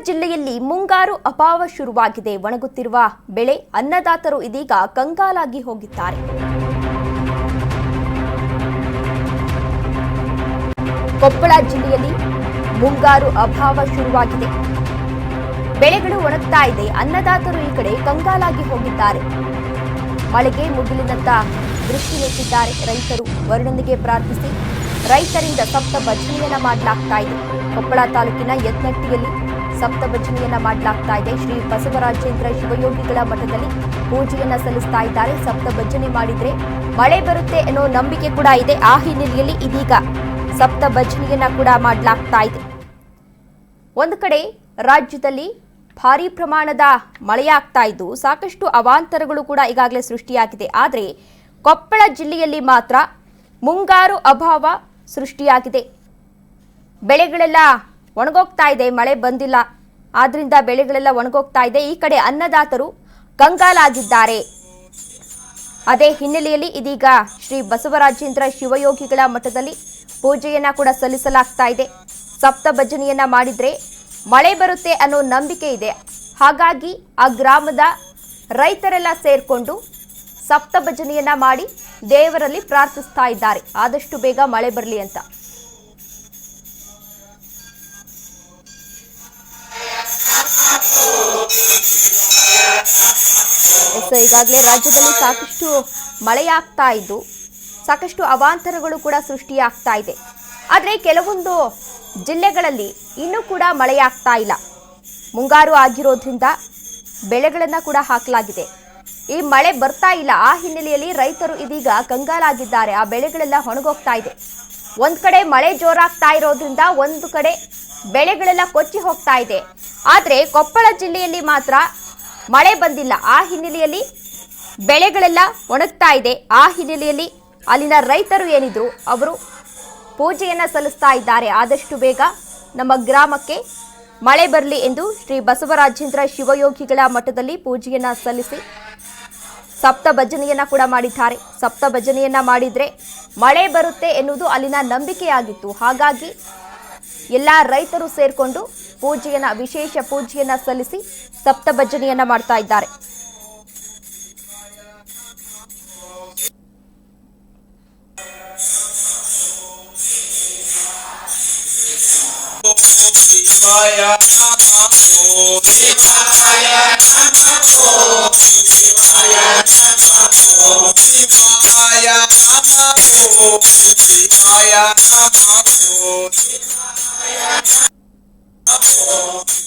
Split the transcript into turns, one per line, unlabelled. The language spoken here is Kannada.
ಜಿಲ್ಲೆಯಲ್ಲಿ ಮುಂಗಾರು ಅಭಾವ ಶುರುವಾಗಿದೆ. ಒಣಗುತ್ತಿರುವ ಬೆಳೆ ಅನ್ನದಾತರು ಇದೀಗ ಕಂಗಾಲಾಗಿ ಹೋಗಿದ್ದಾರೆ. ಕೊಪ್ಪಳ ಜಿಲ್ಲೆಯಲ್ಲಿ ಮುಂಗಾರು ಅಭಾವ ಶುರುವಾಗಿದೆ. ಬೆಳೆಗಳು ಒಣಗ್ತಾ ಇದೆ. ಅನ್ನದಾತರು ಈ ಕಡೆ ಕಂಗಾಲಾಗಿ ಹೋಗಿದ್ದಾರೆ. ಮಳೆಗೆ ಮುಗಿಲಿನತ್ತ ದೃಷ್ಟಿ ನೆಟ್ಟಿದ್ದಾರೆ ರೈತರು. ವರುಣನಿಗೆ ಪ್ರಾರ್ಥಿಸಿ ರೈತರಿಂದ ಸಪ್ತ ಭಜನೆಯನ್ನ ಮಾಡಲಾಗ್ತಾ ಇದೆ. ಕೊಪ್ಪಳ ತಾಲೂಕಿನ ಯತ್ನಟ್ಟಿಯಲ್ಲಿ ಸಪ್ತ ಭಜನೆಯನ್ನ ಮಾಡಲಾಗ್ತಾ ಇದೆ. ಶ್ರೀ ಬಸವರಾಜೇಂದ್ರ ಶಿವಯೋಗಿಗಳ ಮಠದಲ್ಲಿ ಪೂಜೆಯನ್ನ ಸಲ್ಲಿಸ್ತಾ ಇದ್ದಾರೆ. ಸಪ್ತ ಭಜನೆ ಮಾಡಿದ್ರೆ ಮಳೆ ಬರುತ್ತೆ ಅನ್ನೋ ನಂಬಿಕೆ ಕೂಡ ಇದೆ. ಆ ಹಿನ್ನೆಲೆಯಲ್ಲಿ ಇದೀಗ ಸಪ್ತ ಭಜನೆಯನ್ನ ಕೂಡ ಮಾಡಲಾಗ್ತಾ ಇದೆ. ಒಂದು ಕಡೆ ರಾಜ್ಯದಲ್ಲಿ ಭಾರೀ ಪ್ರಮಾಣದ ಮಳೆಯಾಗ್ತಾ ಇದ್ದು ಸಾಕಷ್ಟು ಅವಾಂತರಗಳು ಕೂಡ ಈಗಾಗಲೇ ಸೃಷ್ಟಿಯಾಗಿದೆ. ಆದರೆ ಕೊಪ್ಪಳ ಜಿಲ್ಲೆಯಲ್ಲಿ ಮಾತ್ರ ಮುಂಗಾರು ಅಭಾವ ಸೃಷ್ಟಿಯಾಗಿದೆ. ಬೆಳೆಗಳೆಲ್ಲ ಒಣಗೋಗ್ತಾ ಇದೆ. ಮಳೆ ಬಂದಿಲ್ಲ, ಆದ್ರಿಂದ ಬೆಳೆಗಳೆಲ್ಲ ಒಣಗೋಗ್ತಾ ಇದೆ. ಈ ಕಡೆ ಅನ್ನದಾತರು ಕಂಗಾಲಾಗಿದ್ದಾರೆ. ಅದೇ ಹಿನ್ನೆಲೆಯಲ್ಲಿ ಇದೀಗ ಶ್ರೀ ಬಸವರಾಜೇಂದ್ರ ಶಿವಯೋಗಿಗಳ ಮಠದಲ್ಲಿ ಪೂಜೆಯನ್ನ ಕೂಡ ಸಲ್ಲಿಸಲಾಗ್ತಾ ಇದೆ. ಸಪ್ತ ಭಜನೆಯನ್ನ ಮಾಡಿದ್ರೆ ಮಳೆ ಬರುತ್ತೆ ಅನ್ನೋ ನಂಬಿಕೆ ಇದೆ. ಹಾಗಾಗಿ ಆ ಗ್ರಾಮದ ರೈತರೆಲ್ಲ ಸೇರ್ಕೊಂಡು ಸಪ್ತ ಭಜನೆಯನ್ನ ಮಾಡಿ ದೇವರಲ್ಲಿ ಪ್ರಾರ್ಥಿಸ್ತಾ ಇದ್ದಾರೆ, ಆದಷ್ಟು ಬೇಗ ಮಳೆ ಬರಲಿ ಅಂತ. ಈಗಾಗಲೇ ರಾಜ್ಯದಲ್ಲಿ ಸಾಕಷ್ಟು ಮಳೆಯಾಗ್ತಾ ಇದ್ದು ಸಾಕಷ್ಟು ಅವಾಂತರಗಳು ಕೂಡ ಸೃಷ್ಟಿಯಾಗ್ತಾ ಇದೆ. ಆದರೆ ಕೆಲವೊಂದು ಜಿಲ್ಲೆಗಳಲ್ಲಿ ಇನ್ನೂ ಕೂಡ ಮಳೆಯಾಗ್ತಾ ಇಲ್ಲ. ಮುಂಗಾರು ಆಗಿರೋದ್ರಿಂದ ಬೆಳೆಗಳನ್ನ ಕೂಡ ಹಾಕಲಾಗಿದೆ. ಈ ಮಳೆ ಬರ್ತಾ ಇಲ್ಲ. ಆ ಹಿನ್ನೆಲೆಯಲ್ಲಿ ರೈತರು ಇದೀಗ ಕಂಗಾಲಾಗಿದ್ದಾರೆ. ಆ ಬೆಳೆಗಳೆಲ್ಲ ಒಣಗೋಗ್ತಾ ಇದೆ. ಒಂದ್ ಕಡೆ ಮಳೆ ಜೋರಾಗ್ತಾ ಇರೋದ್ರಿಂದ ಒಂದು ಕಡೆ ಬೆಳೆಗಳೆಲ್ಲ ಕೊಚ್ಚಿ ಹೋಗ್ತಾ ಇದೆ. ಆದ್ರೆ ಕೊಪ್ಪಳ ಜಿಲ್ಲೆಯಲ್ಲಿ ಮಾತ್ರ ಮಳೆ ಬಂದಿಲ್ಲ. ಆ ಹಿನ್ನೆಲೆಯಲ್ಲಿ ಬೆಳೆಗಳೆಲ್ಲ ಒಣಗ್ತಾ ಇದೆ. ಆ ಹಿನ್ನೆಲೆಯಲ್ಲಿ ಅಲ್ಲಿನ ರೈತರು ಏನಿದ್ರು ಅವರು ಪೂಜೆಯನ್ನ ಸಲ್ಲಿಸ್ತಾ ಇದ್ದಾರೆ. ಆದಷ್ಟು ಬೇಗ ನಮ್ಮ ಗ್ರಾಮಕ್ಕೆ ಮಳೆ ಬರಲಿ ಎಂದು ಶ್ರೀ ಬಸವರಾಜೇಂದ್ರ ಶಿವಯೋಗಿಗಳ ಮಠದಲ್ಲಿ ಪೂಜೆಯನ್ನ ಸಲ್ಲಿಸಿ ಸಪ್ತ ಭಜನೆಯನ್ನ ಕೂಡ ಮಾಡಿದ್ದಾರೆ. ಸಪ್ತ ಭಜನೆಯನ್ನ ಮಾಡಿದ್ರೆ ಮಳೆ ಬರುತ್ತೆ ಎನ್ನುವುದು ಅಲ್ಲಿನ ನಂಬಿಕೆಯಾಗಿತ್ತು. ಹಾಗಾಗಿ ಎಲ್ಲ ರೈತರು ಸೇರ್ಕೊಂಡು ವಿಶೇಷ ಪೂಜೆಯನ್ನ ಸಲ್ಲಿಸಿ ಸಪ್ತ ಭಜನೆಯನ್ನ ಮಾಡ್ತಾ ಇದ್ದಾರೆ.
ಶಿವಾಯ ನಮೋ ಶಿವಾಯ ನಮೋ ಶಿವಾಯ ನಮೋ ಶಿವಾಯ ನಮೋ ಶಿವಾಯ ನಮೋ ಶಿವಾಯ ನಮೋ